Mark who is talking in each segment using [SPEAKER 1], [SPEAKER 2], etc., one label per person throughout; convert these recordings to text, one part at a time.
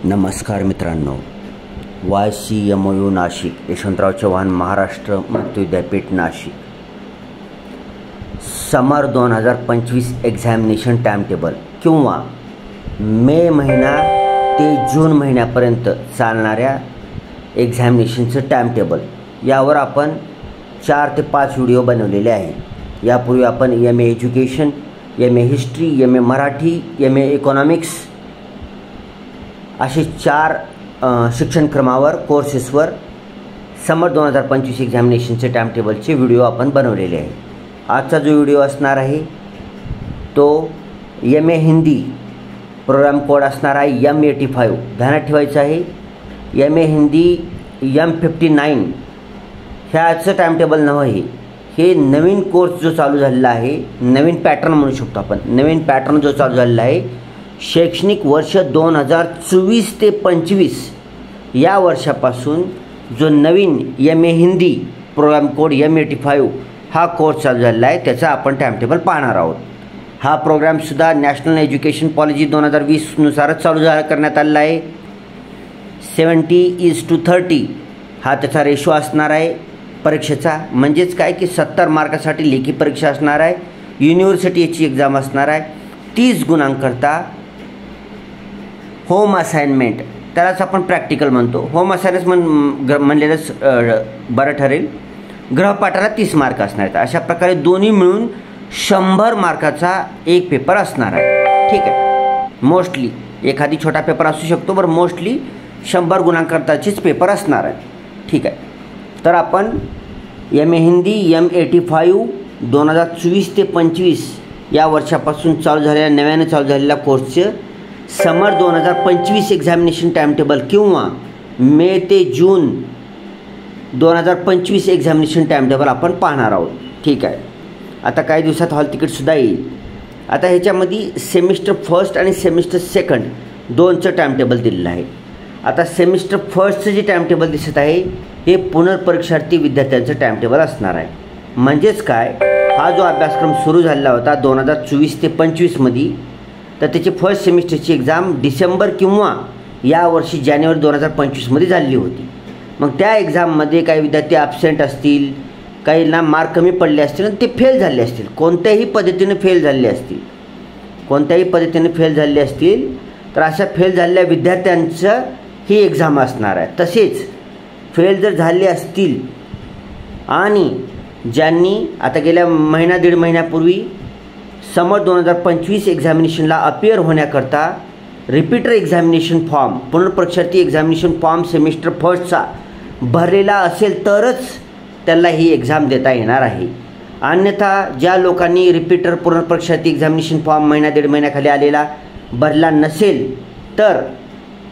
[SPEAKER 1] नमस्कार मित्रांनो, YCMOU नाशिक, यशवंतराव चव्हाण महाराष्ट्र मुक्त विद्यापीठ नाशिक, समर 2025 एक्झामिनेशन टाइम टेबल किंवा मे महिना ते जून महिन्यापर्यंत चालणाऱ्या एक्झामिनेशनचं टाइम टेबल यावर आपण 4 ते 5 व्हिडिओ बनवलेले आहे। यापूर्वी आपण MA education, MA history, MA Marathi, MA economics असे 4 शिक्षणक्रमावर कोर्सेसवर समर 2025 एक्झामिनेशनचे टाइम टेबलचे व्हिडिओ आपण बनवलेले आहे। आजचा जो व्हिडिओ असणार आहे तो MA हिंदी प्रोग्राम कोड असणार आहे M85। ध्यानात ठेवायचं आहे MA हिंदी M59 ह्याचं टाइम टेबल नव्हे, हे नवीन कोर्स जो चालू झालेला आहे, नवीन पॅटर्न म्हणू शकतो आपण, नवीन पॅटर्न जो चालू झालेला आहे शैक्षणिक वर्ष 2024 ते 25 या वर्षापासून जो नवीन MA Hindi programme code M85 हा कोर्स चालू झालेला आहे त्याचा आपण टाइम टेबल पाहणार आहोत। हा प्रोग्रामसुद्धा नॅशनल एज्युकेशन पॉलिसी 2020 नुसारच चालू करण्यात आलेला आहे। 70:30 हा त्याचा रेशो असणार आहे परीक्षेचा, म्हणजेच काय की 70 मार्कासाठी लेखी परीक्षा असणार आहे, युनिव्हर्सिटी याची एक्झाम असणार आहे, 30 गुणांकरता होम असाइनमेंट, त्यालाच आपण प्रॅक्टिकल म्हणतो, होम असाइनमेंट म्हणलेलंच बरं ठरेल, गृहपाठाला 30 मार्क असणार आहेत। अशा प्रकारे दोन्ही मिळून 100 मार्काचा एक पेपर असणार आहे। ठीक आहे, मोस्टली एखादी छोटा पेपर असू शकतो, बरं मोस्टली 100 गुणांकरताचेच पेपर असणार आहे। ठीक आहे, तर आपण MA हिंदी M85 2024 ते 25 या वर्षापासून चालू झालेल्या नव्याने चालू झालेल्या कोर्सचे समर 2025 एक्झामिनेशन टाइम टेबल किंवा मे ते जून 2025 एक्झामिनेशन टाइम टेबल आपण पाहणार आहोत। ठीक आहे, आता काही दिवसात हॉल तिकीटसुद्धा येईल। आता ह्याच्यामध्ये सेमिस्टर फर्स्ट आणि सेमिस्टर सेकंड दोनचं टाइम टेबल दिलेलं आहे। आता सेमिस्टर फर्स्टचं जे टाइम टेबल दिसत आहे हे पुनर्परीक्षार्थी विद्यार्थ्यांचं टाइम टेबल असणार आहे। म्हणजेच काय, हा जो अभ्यासक्रम सुरू झालेला होता 2024 ते 25मध्ये, तर त्याची फर्स्ट सेमिस्टरची एक्झाम डिसेंबर किंवा यावर्षी जानेवारी 2025मध्ये झाली होती। मग त्या एक्झाममध्ये काही विद्यार्थी ॲबसेंट असतील, काहींना मार्क कमी पडले असतील आणि ते फेल झाले असतील, कोणत्याही पद्धतीने फेल झाले असतील, कोणत्याही पद्धतीने फेल झाले असतील, तर अशा फेल झालेल्या विद्यार्थ्यांचं ही एक्झाम असणार आहे। तसेच फेल जर झाले असतील आणि ज्यांनी आता गेल्या महिना दीड महिन्यापूर्वी समर 2025 एक्झामिनेशनला अपियर होण्याकरता रिपीटर एक्झामिनेशन फॉर्म, पुनर्परीक्षार्थी एक्झामिनेशन फॉर्म सेमिस्टर फर्स्टचा भरलेला असेल तरच त्याला ही एक्झाम देता येणार आहे। अन्यथा ज्या लोकांनी रिपीटर पुनर्परीक्षार्थी एक्झामिनेशन फॉर्म महिना दीड महिन्याखाली आलेला भरला नसेल तर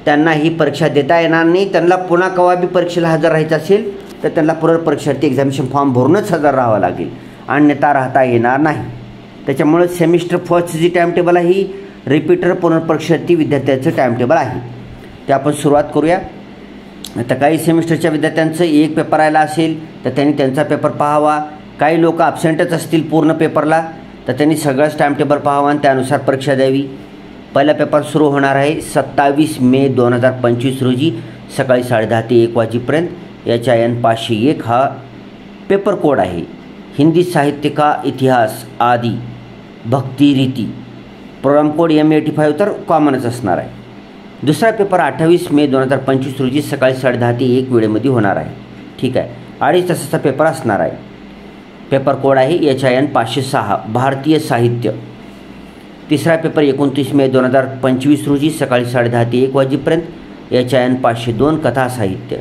[SPEAKER 1] त्यांना ही परीक्षा देता येणार नाही। त्यांना पुन्हा केव्हा बी परीक्षेला हजर राहायचं असेल तर त्यांना पुनर्परीक्षार्थी एक्झामिनेशन फॉर्म भरूनच हजर राहावं लागेल, अन्यथा राहता येणार नाही। त्याच्यामुळे सेमिस्टर फर्स्टची जी टाइम टेबल आहे ही रिपीटर पुनर्परीक्षार्थी विद्यार्थ्यांचं टाइम टेबल आहे, ते आपण सुरुवात करूया। आता काही सेमिस्टरच्या विद्यार्थ्यांचं एक पेपर आला असेल तर त्यांनी त्यांचा पेपर पाहावा, काही लोक ॲबसेंटच असतील पूर्ण पेपरला तर त्यांनी सगळंच टाइम टेबल पाहावा आणि त्यानुसार परीक्षा द्यावी। पहिला पेपर सुरू होणार आहे 27 मे 2025 रोजी सकाळी 10:30 ते 1 वाजेपर्यंत। HIN 501 हा पेपर कोड आहे। हिंदी साहित्य का इतिहास आदि भक्ती रीती, प्रोग्राम कोड M85 तर कॉमनच असणार आहे। दुसरा पेपर 28 मे 2025 रोजी सकाळी 10:30 ते 1 वेळेमध्ये होणार आहे। ठीक आहे, 2.5 तासाचा पेपर असणार आहे। पेपर कोड आहे HIN 506 भारतीय साहित्य। तिसरा पेपर 29 मे 2025 रोजी सकाळी 10:30 ते 1 वाजेपर्यंत HIN 502 कथा साहित्य।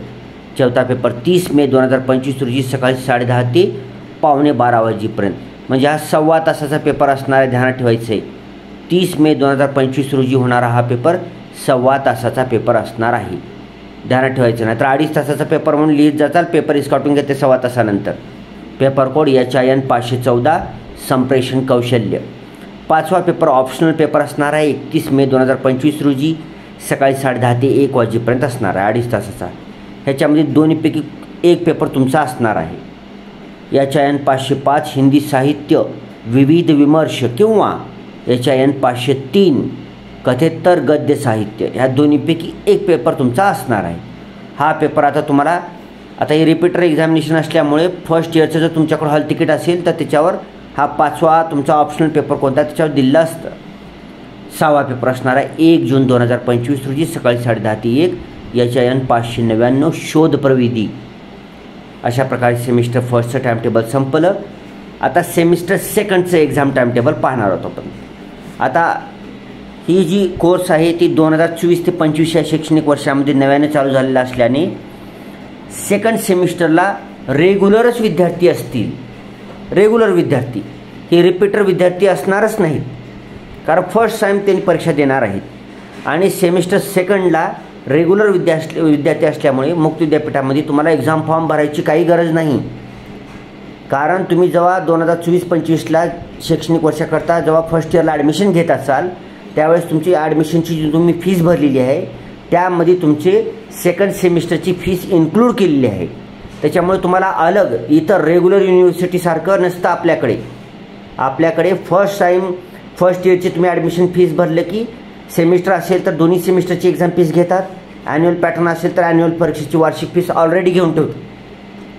[SPEAKER 1] चौथा पेपर 30 मे 2025 रोजी सकाळी 10:30 ते 11:15 वाजेपर्यंत, म्हणजे हा 1.25 तासाचा पेपर असणार आहे। ध्यानात ठेवायचं आहे 30 मे 2025 रोजी होणारा हा पेपर 1.25 तासाचा पेपर असणार आहे। ध्यानात ठेवायचं नाही तर 2.5 तासाचा पेपर म्हणून लिहित जाचाल, पेपर इस्काटून घेते 1.25 तासानंतर। पेपर कोड HIN 514 संप्रेषण कौशल्य। पाचवा पेपर ऑप्शनल पेपर असणार आहे 31 मे 2025 रोजी सकाळी 10:30 ते 1 वाजेपर्यंत असणार आहे, 2.5 तासाचा। ह्याच्यामध्ये दोन्हीपैकी एक पेपर तुमचा असणार आहे। HIN 505 हिंदी साहित्य विविध विमर्श किंवा HIN 503 कथेतर गद्य साहित्य ह्या दोन्हीपैकी एक पेपर तुमचा असणार आहे. हा पेपर आता तुम्हाला आता हे रिपीटर एक्झामिनेशन असल्यामुळे फर्स्ट इयरचं जर तुमच्याकडे हॉल तिकीट असेल तर त्याच्यावर हा 5वा तुमचा ऑप्शनल पेपर कोणता त्याच्यावर दिलं असतं. 6वा पेपर असणार आहे 1 जून 2025 रोजी सकाळी 10:30 ते 1 HIN 599 शोध प्रविधी. अशा प्रकारे सेमिस्टर फर्स्टचं टाईमटेबल संपलं. आता सेमिस्टर सेकंडचं एक्झाम टाईमटेबल पाहणार आहोत आपण. आता ही जी कोर्स आहे ती 2024 ते 25 या शैक्षणिक वर्षामध्ये नव्याने चालू झालेला असल्याने सेकंड सेमिस्टरला रेग्युलरच विद्यार्थी असतील. रेग्युलर विद्यार्थी हे रिपीटर विद्यार्थी असणारच नाहीत, कारण फर्स्ट टाईम त्यांनी परीक्षा देणार आहेत. आणि सेमिस्टर सेकंडला रेग्युलर विद्यार्थी असल्यामुळे मुक्त विद्यापीठामध्ये तुम्हाला एक्झाम फॉर्म भरायची काही गरज नाही. कारण तुम्ही जेव्हा 2024-25ला शैक्षणिक वर्षाकरता जेव्हा फर्स्ट इयरला ॲडमिशन घेत असाल त्यावेळेस तुमची ॲडमिशनची जी तुम्ही फीस भरलेली आहे त्यामध्ये तुमचे सेकंड सेमिस्टरची फीस इन्क्लूड केलेली आहे. त्याच्यामुळे तुम्हाला अलग इतर रेग्युलर युनिव्हर्सिटीसारखं नसतं. आपल्याकडे फर्स्ट इयरची तुम्ही ॲडमिशन फीस भरलं की सेमिस्टर असेल तर दोन्ही सेमिस्टरची एक्झाम फीस घेतात. ॲन्युअल पॅटर्न असेल तर ॲन्युअल परीक्षेची वार्षिक फीस ऑलरेडी घेऊन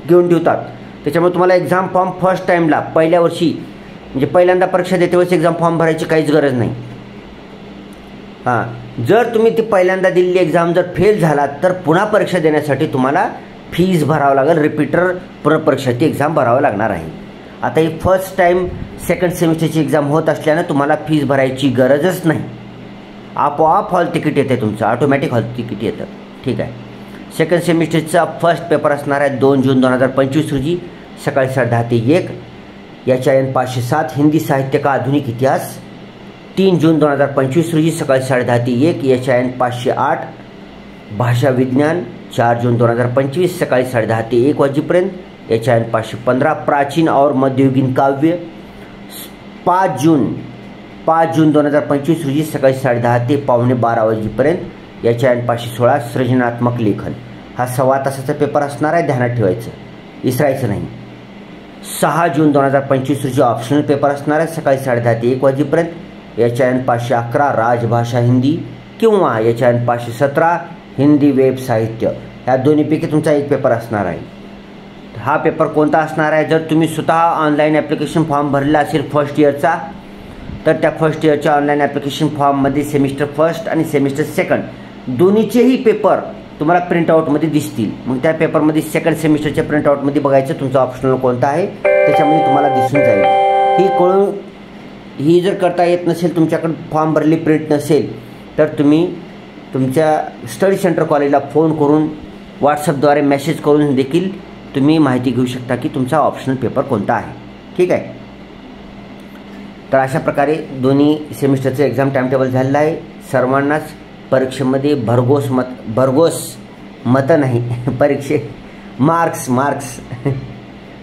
[SPEAKER 1] ठेवतात. त्याच्यामुळे तुम्हाला एक्झाम फॉर्म फर्स्ट टाईमला पहिल्या वर्षी म्हणजे पहिल्यांदा परीक्षा देते वेळेस एक्झाम फॉर्म भरायची काहीच गरज नाही. जर तुम्ही ती पहिल्यांदा दिलेली एक्झाम जर फेल झालात तर पुन्हा परीक्षा देण्यासाठी तुम्हाला फीस भरावं लागेल. रिपीटर पुनर्परीक्षा ती एक्झाम भरावं लागणार आहे. आता ही फर्स्ट टाईम सेकंड सेमिस्टरची एक्झाम होत असल्यानं तुम्हाला फीस भरायची गरजच नाही. आपोआप हॉल तिकीट येते तुमचं, ऑटोमॅटिक हॉल तिकीट येतं. ठीक आहे. सेकंड सेमिस्टरचा फर्स्ट पेपर असणार आहे 2 जून 2025 रोजी सकाळी 10:30 ते 1 HIN 507 हिंदी साहित्य का आधुनिक इतिहास. 3 जून 2025 रोजी सकाळी 10:30 ते 1 HIN 508 भाषा विज्ञान. 4 जून 2025 सकाळी 10:30 ते 1 वाजेपर्यंत HIN 515 प्राचीन और मध्ययुगीन काव्य. 5 जून 2025 रोजी सकाळी 10:30 ते 11:15 वाजेपर्यंत HIN 516 सृजनात्मक लेखन. हा 1.25 तासाचा पेपर असणार आहे, ध्यानात ठेवायचं, विसरायचं नाही. 6 जून 2025 रोजी ऑप्शनल पेपर असणार आहे सकाळी 10:30 ते 1 वाजेपर्यंत HIN 511 राजभाषा हिंदी किंवा HIN 517 हिंदी वेब साहित्य. ह्या दोन्हीपैकी तुमचा एक पेपर असणार आहे. हा पेपर कोणता असणार आहे? जर तुम्ही स्वतः ऑनलाईन ॲप्लिकेशन फॉर्म भरला असेल फर्स्ट इयरचा तर त्या फर्स्ट इयरच्या ऑनलाईन ॲप्लिकेशन फॉर्ममध्ये सेमिस्टर फर्स्ट आणि सेमिस्टर सेकंड दोन्हीचेही पेपर तुम्हाला प्रिंटआउटमध्ये दिसतील. मग त्या पेपरमध्ये सेकंड सेमिस्टरच्या प्रिंटआउटमध्ये बघायचं तुमचा ऑप्शनल कोणता आहे, त्याच्यामध्ये तुम्हाला दिसून जाईल. ही जर करता येत नसेल, तुमच्याकडे फॉर्म भरली प्रिंट नसेल तर तुम्ही तुमच्या स्टडी सेंटर कॉलेजला फोन करून व्हॉट्सअपद्वारे मेसेज करून देखील तुम्ही माहिती घेऊ शकता की तुमचा ऑप्शनल पेपर कोणता आहे. ठीक आहे. तर अशा प्रकारे दोन्ही सेमिस्टरचं एक्झाम टाईमटेबल झालेलं आहे. सर्वांनाच परीक्षेमध्ये भरघोस मतं नाही मार्क्स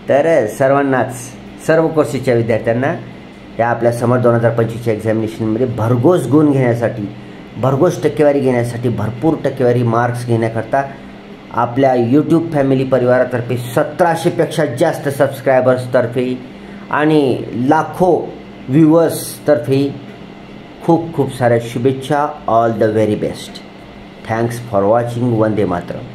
[SPEAKER 1] तर सर्वांनाच सर्व कोर्सेसच्या विद्यार्थ्यांना या आपल्या समर 2025च्या एक्झामिनेशनमध्ये भरघोस गुण घेण्यासाठी, भरघोस टक्केवारी घेण्यासाठी, भरपूर टक्केवारी मार्क्स घेण्याकरता आपल्या यूट्यूब फॅमिली परिवारातर्फे 1700पेक्षा जास्त सबस्क्रायबर्सतर्फे आणि लाखो व्ह्युअर्सतर्फे खूप खूप साऱ्या शुभेच्छा. All the very best. Thanks for watching. Vande Mataram.